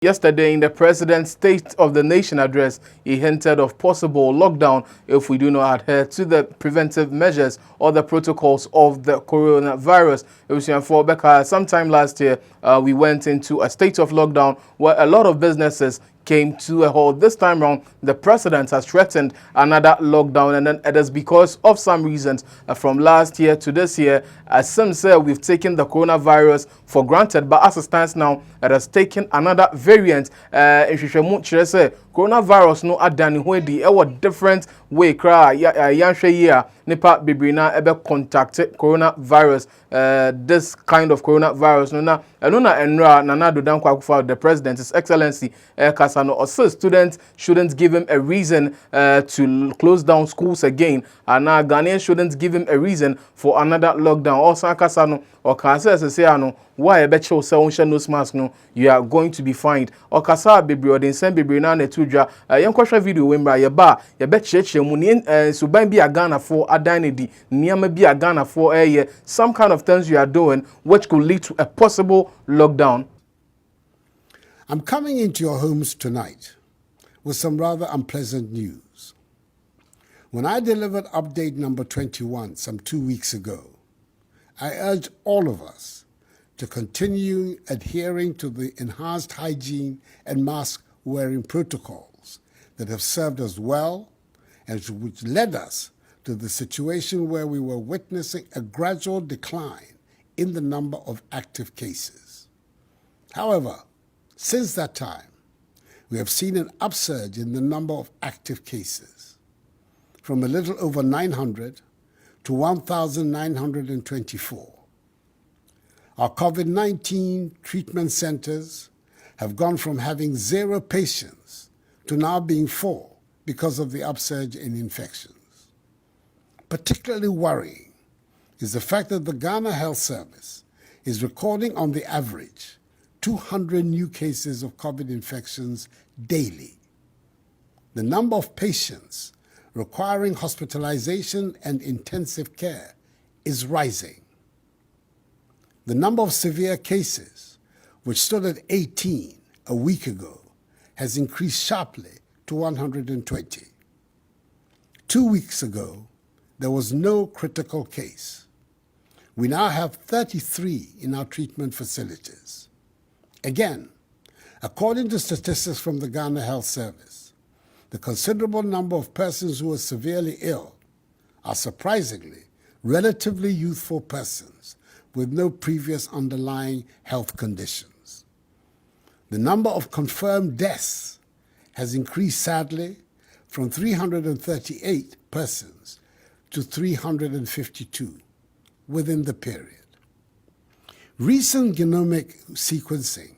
Yesterday, in the President's State of the Nation address, he hinted of possible lockdown if we do not adhere to the preventive measures or the protocols of the coronavirus. Sometime last year, we went into a state of lockdown where a lot of businesses came to a halt. This time around, the president has threatened another lockdown, and then it is because of some reasons from last year to this year. As some say, we've taken the coronavirus for granted, but as it stands now, it has taken another variant. Coronavirus no adani hoedi ewo different way kra yanhwe here nipa bebrina ebe contacted coronavirus this kind of coronavirus no na enra Nana Addo Akufo-Addo, the president, His Excellency Kasano, also students shouldn't give him a reason to close down schools again, and now Ghanaians shouldn't give him a reason for another lockdown. Also Kasano or Kasa say ano why becho say on nose mask no you are going to be fined. Or Kasa bebre or den send bebre na netudra yenkwahwa video wembra ye ba ye becheche mu ni suban bi agana for adanedi niam bi agana for some kind of things you are doing which could lead to a possible lockdown. I'm coming into your homes tonight with some rather unpleasant news. When I delivered update number 21 some 2 weeks ago, I urged all of us to continue adhering to the enhanced hygiene and mask wearing protocols that have served us well and which led us to the situation where we were witnessing a gradual decline in the number of active cases. However, since that time, we have seen an upsurge in the number of active cases, from a little over 900 to 1,924. Our COVID-19 treatment centers have gone from having 0 patients to now being 4 because of the upsurge in infections. Particularly worrying is the fact that the Ghana Health Service is recording on the average 200 new cases of COVID infections daily. The number of patients requiring hospitalization and intensive care is rising. The number of severe cases, which stood at 18 a week ago, has increased sharply to 120. 2 weeks ago, there was no critical case. We now have 33 in our treatment facilities. Again, according to statistics from the Ghana Health Service, the considerable number of persons who are severely ill are surprisingly relatively youthful persons with no previous underlying health conditions. The number of confirmed deaths has increased sadly from 338 persons to 352 within the period. Recent genomic sequencing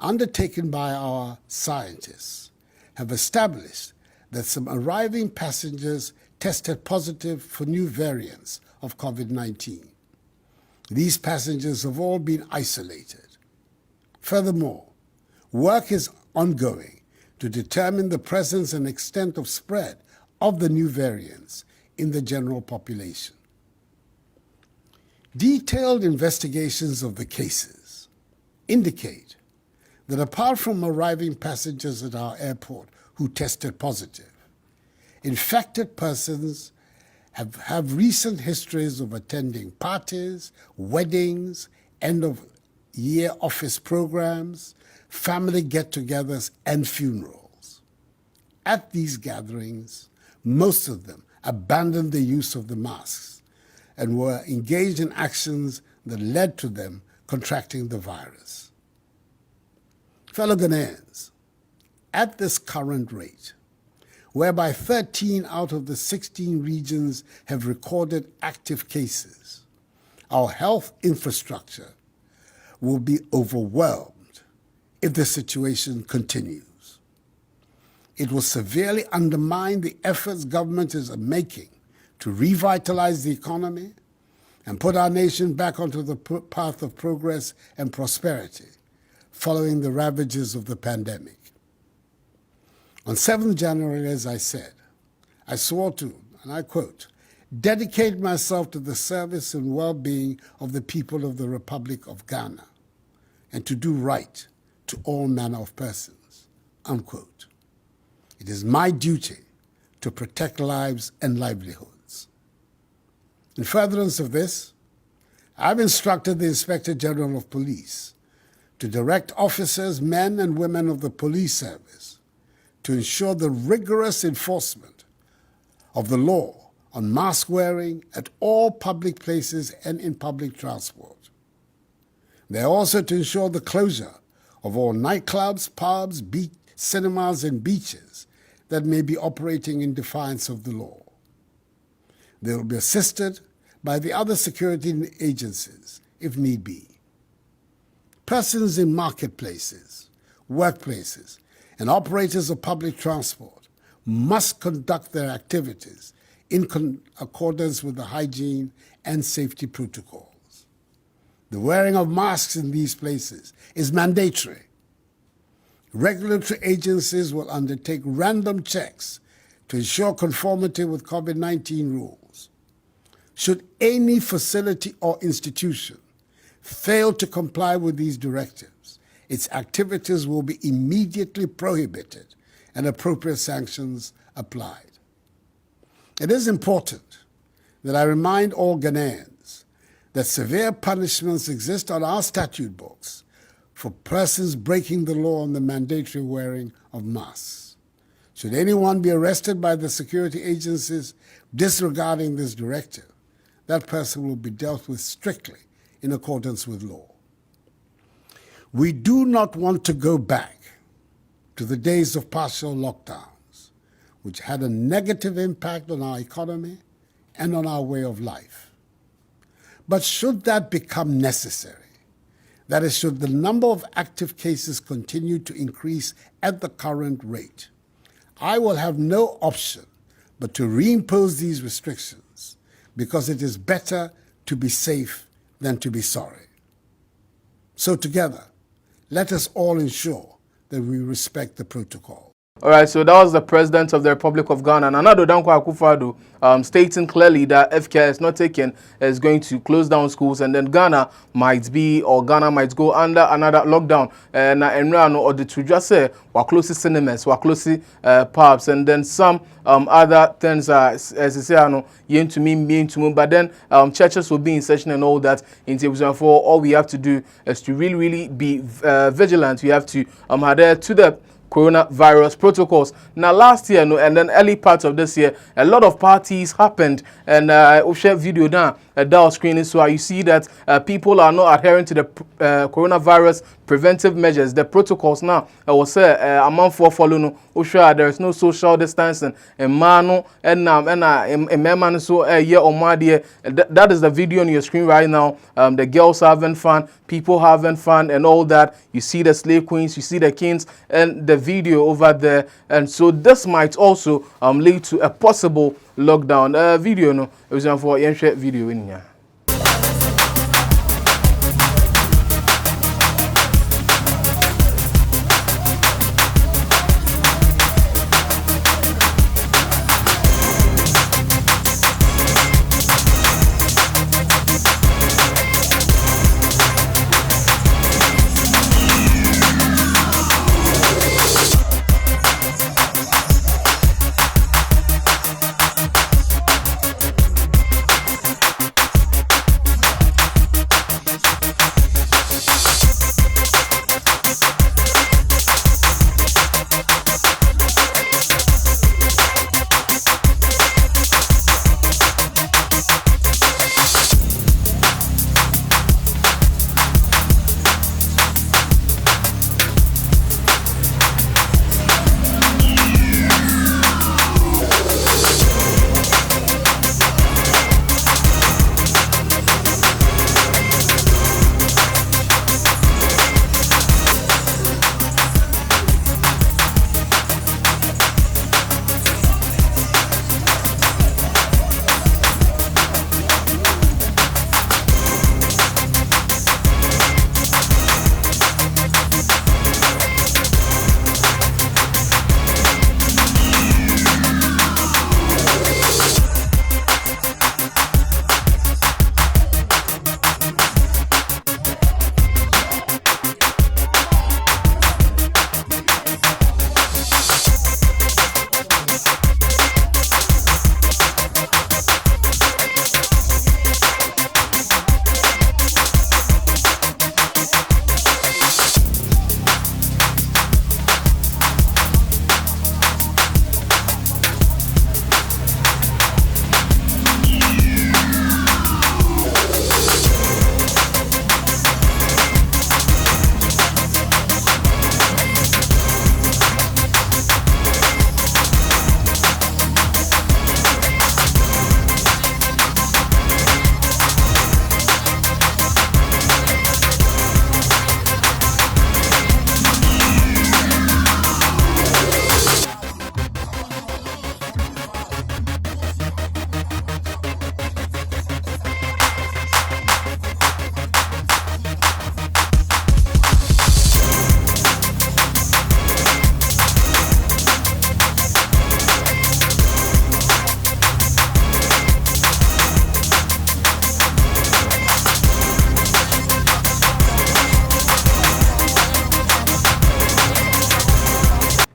undertaken by our scientists have established that some arriving passengers tested positive for new variants of COVID-19. These passengers have all been isolated. Furthermore, work is ongoing to determine the presence and extent of spread of the new variants in the general population. Detailed investigations of the cases indicate that apart from arriving passengers at our airport who tested positive, infected persons have recent histories of attending parties, weddings, end-of-year office programs, family get-togethers, and funerals. At these gatherings, most of them abandoned the use of the masks and were engaged in actions that led to them contracting the virus. Fellow Ghanaians, at this current rate, whereby 13 out of the 16 regions have recorded active cases, our health infrastructure will be overwhelmed if the situation continues. It will severely undermine the efforts government is making to revitalize the economy and put our nation back onto the path of progress and prosperity following the ravages of the pandemic. On 7th January, as I said, I swore to, and I quote, dedicate myself to the service and well-being of the people of the Republic of Ghana and to do right to all manner of persons, unquote. It is my duty to protect lives and livelihoods. In furtherance of this, I've instructed the Inspector General of Police to direct officers, men and women of the police service, to ensure the rigorous enforcement of the law on mask wearing at all public places and in public transport. They are also to ensure the closure of all nightclubs, pubs, cinemas and beaches that may be operating in defiance of the law. They will be assisted by the other security agencies if need be. Persons in marketplaces, workplaces, and operators of public transport must conduct their activities in accordance with the hygiene and safety protocols. The wearing of masks in these places is mandatory. Regulatory agencies will undertake random checks to ensure conformity with COVID-19 rules. Should any facility or institution fail to comply with these directives, its activities will be immediately prohibited and appropriate sanctions applied. It is important that I remind all Ghanaians that severe punishments exist on our statute books for persons breaking the law on the mandatory wearing of masks. Should anyone be arrested by the security agencies disregarding this directive, that person will be dealt with strictly in accordance with law. We do not want to go back to the days of partial lockdowns, which had a negative impact on our economy and on our way of life. But should that become necessary, that is, should the number of active cases continue to increase at the current rate, I will have no option but to reimpose these restrictions, because it is better to be safe than to be sorry. So together, let us all ensure that we respect the protocol. All right, so that was the President of the Republic of Ghana, Nana Addo Akufo-Addo, stating clearly that if care is not taken, is going to close down schools, and then Ghana might go under another lockdown. Na enrano or the to just say we're close cinemas, we're close pubs, and then some other things as I say, yen to me, but then churches will be in session and all that. In terms of all we have to do is to really be vigilant. We have to adhere to the coronavirus protocols. Now last year and then early parts of this year, a lot of parties happened, and we'll share video now that screening, so you see that people are not adhering to the coronavirus preventive measures, the protocols. Now I will say a month for following, there is no social distancing, and mano and man so year or my dear. That is the video on your screen right now. The girls having fun, people having fun and all that. You see the slave queens, you see the kings, and the video over there. And so this might also lead to a possible lockdown. Video no, it was for video in here.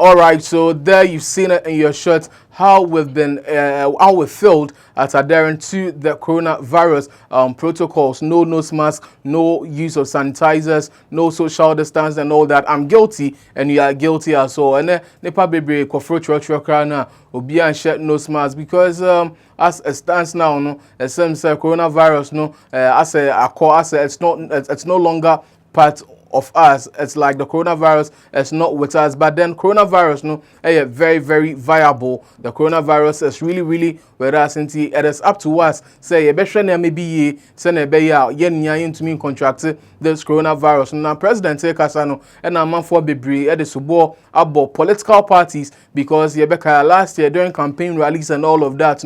All right, so there you've seen it in your shirt how we've been, how we failed at adhering to the coronavirus protocols. No nose mask, no use of sanitizers, no social distance and all that. I'm guilty and you are guilty as well. And then nepa bebre kofro chwa na obi an share nose mask because as it stands now, no, it seems coronavirus, no, it's no longer part of us. It's like the coronavirus is not with us, but then coronavirus no very very viable. The coronavirus is really with us, and it is up to us say you better maybe ye send a beya yen to me contract this coronavirus. Now president take us no and a man for bebre at the subo about political parties because Yebeka last year during campaign rallies and all of that,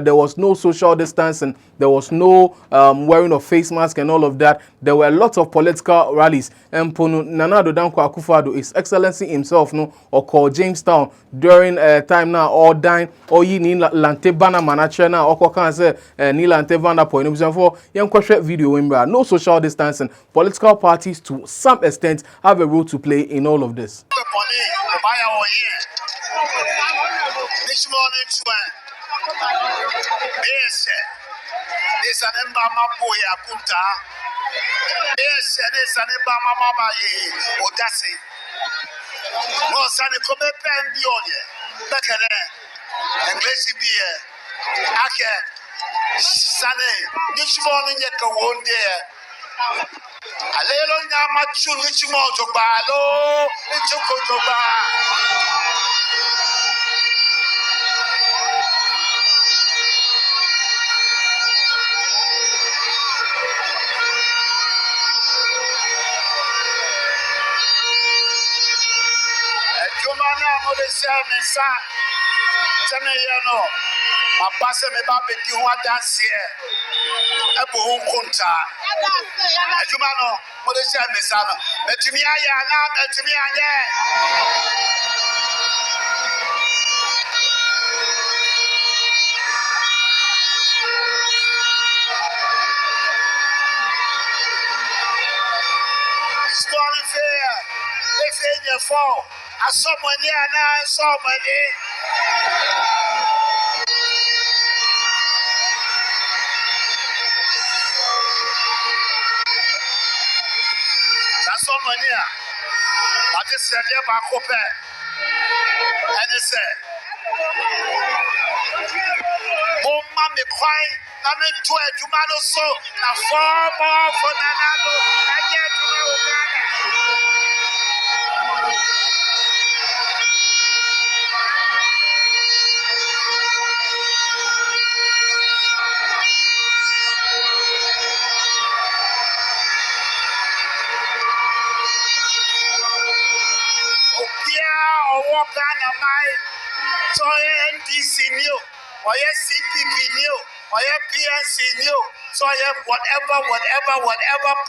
there was no social distancing, there was no wearing of face mask and all of that. There were lots of political rallies. And Nana Addo Akufo-Addo, His Excellency himself, or called Jamestown during time now, or dine, or ye ni lante bana manache na, or can say ni lante vanda point. For young question video, no social distancing. Political parties to some extent have a role to play in all of this. This morning, this an Mbama Boya Kunta. Yes, and it's an Mbama Mama Odasi. No, Sunny come pen beyond back at and Gracie Beer. Ake Sunny, this morning yet go one there. A little Yamachu, which you want to buy low, it's a good to buy. Jumana Modesha Mesa Tanayano, my pass me baby, you want dance here. A boom kunta. Jumano Modesha Mesa, but to me, I am not to me. It's not fair. They say you fall. I saw money and I saw money. That's all money. I just said, yeah, my copy. And they said, oh, mommy, crying. I'm into it. You might also now 4 more for Nana Addo. I get to know or walk down a mile. So NDC new, or CPP new, or PNC new. So I have whatever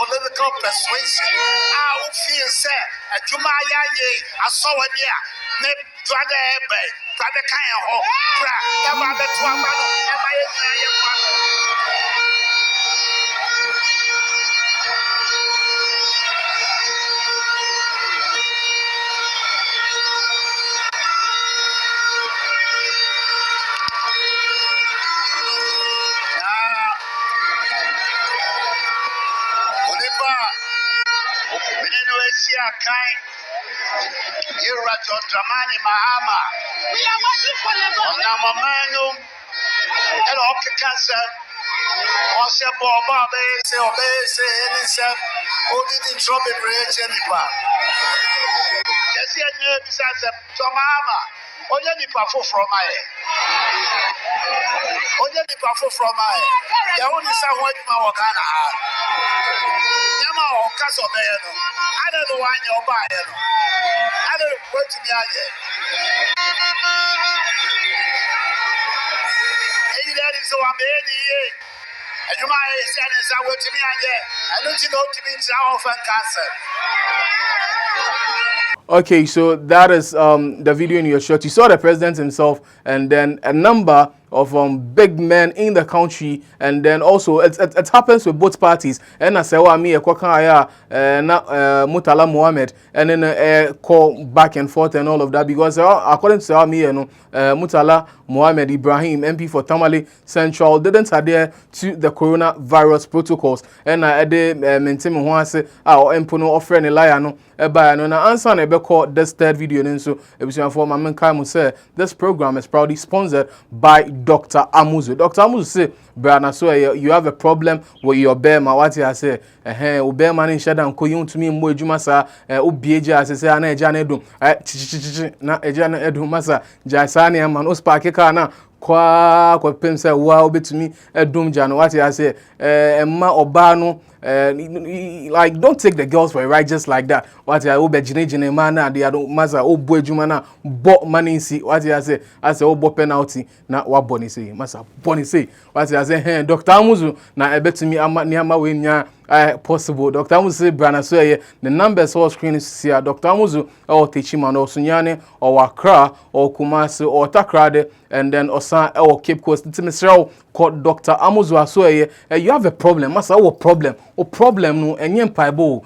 political persuasion. I will feel sad. At Jumaya, I saw it here. Maybe Drada Ebe, Drada Kayaho, Drada Tuamano, and my John Dramani Mahama. We are working for the Namanum and Oka Cancer. Osha Boba, say, and said, who didn't drop a bridge any part. Yes, he had no besides Tomama. Only the Pafo from my head. Only the Pafo from my head. The only somewhat Mawagana. Yama or Castle Bayano. I don't know why you're buying. I don't go to me again. And that is so amazing. And you might say, I went to me again. I don't know to be often cancer. Okay, so that is the video in your shirt. You saw the president himself, and then a number of big men in the country, and then also it happens with both parties. And I say, oh, me a kwakaya na Murtala Mohammed, and then call back and forth and all of that, because according to me, Murtala Mohammed Ibrahim, MP for Tamale Central, didn't adhere to the coronavirus protocols, and I maintain my say our empono offer any liar no by no answer na call this third video so for my man Kai say this program is proudly sponsored by Dr. Amuzu. Dr. Amuzu say, Brana, so you have a problem with your bear, my what I say, bear man in shadow, and to me more Jumasa, Ubieja, as I say, Anna Janedum, na Ejana Edu Masa, Jasani, man, Ospakeka na. Kwa pensa wow bit me edum jano what I say emma obano like don't take the girls for a ride just like that. What I obe jine man na they don't masa o boy juma na bo money see what I say o bo penalty na wa boni say masa boni say what I say hey Dr. Amuzu na ebet me ama ni ama we nya possible. Dr. Amuzu say brana so the numbers on screen is here. Dr. Amuzu or Techima or Sunyane or Accra or Kumasi or Takrade and then Osan or Cape Coast. It's Mr. called Dr. Amuzu Asoye. You have a problem. Masa o problem. O problem no enye mpaibo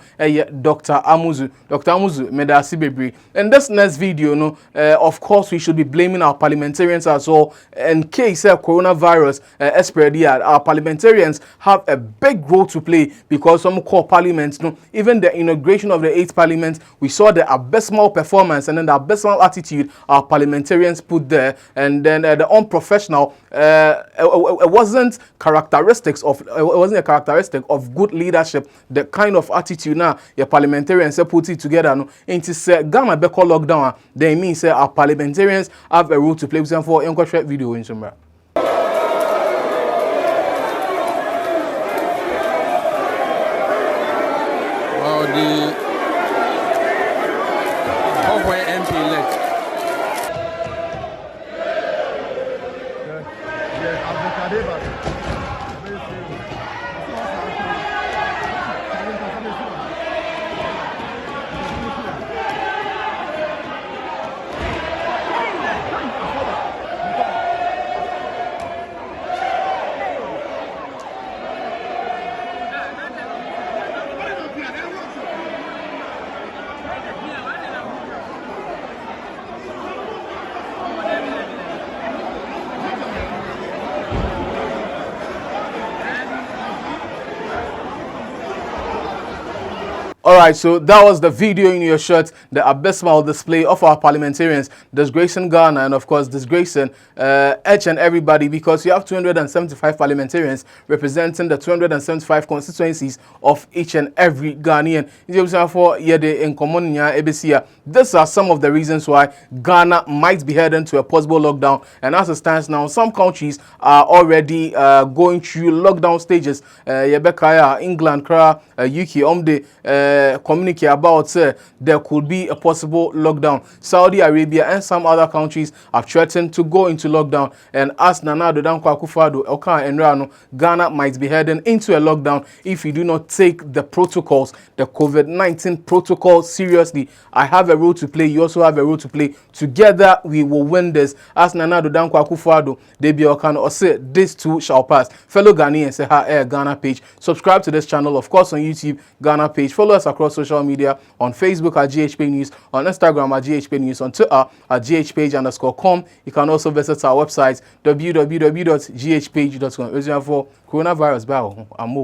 Dr. Amuzu. Dr. Amuzu medasi bebre. In this next video no of course we should be blaming our parliamentarians as well. In case coronavirus spread here, our parliamentarians have a big role to play because some core parliaments no even the inauguration of the 8th parliament we saw the abysmal performance and then the abysmal attitude our parliamentarians put there, and then the unprofessional it wasn't a characteristic of good leadership, the kind of attitude now your parliamentarians put it together no into say Ghana be call lockdown they mean say our parliamentarians have a role to play. For short video in somewhere. Well, the MP elect. Alright, so that was the video in your shirt, the abysmal display of our parliamentarians disgracing Ghana and of course disgracing each and everybody, because you have 275 parliamentarians representing the 275 constituencies of each and every Ghanaian. These are some of the reasons why Ghana might be heading to a possible lockdown, and as it stands now, some countries are already going through lockdown stages. England, UK, communicate about there could be a possible lockdown. Saudi Arabia and some other countries have threatened to go into lockdown, and as Nana Addo Akufo-Addo, Ghana might be heading into a lockdown if we do not take the protocols, the COVID-19 protocol seriously. I have a role to play, you also have a role to play. Together we will win this. As Nana Addo Akufo-Addo, they be or say this too shall pass. Fellow Ghanaians, say hi Ghana page. Subscribe to this channel, of course on YouTube, Ghana page. Follow us across social media, on Facebook at GhPage News, on Instagram at GhPage News, on Twitter at GhPage_com. You can also visit our website www.ghpage.com. For coronavirus, I'm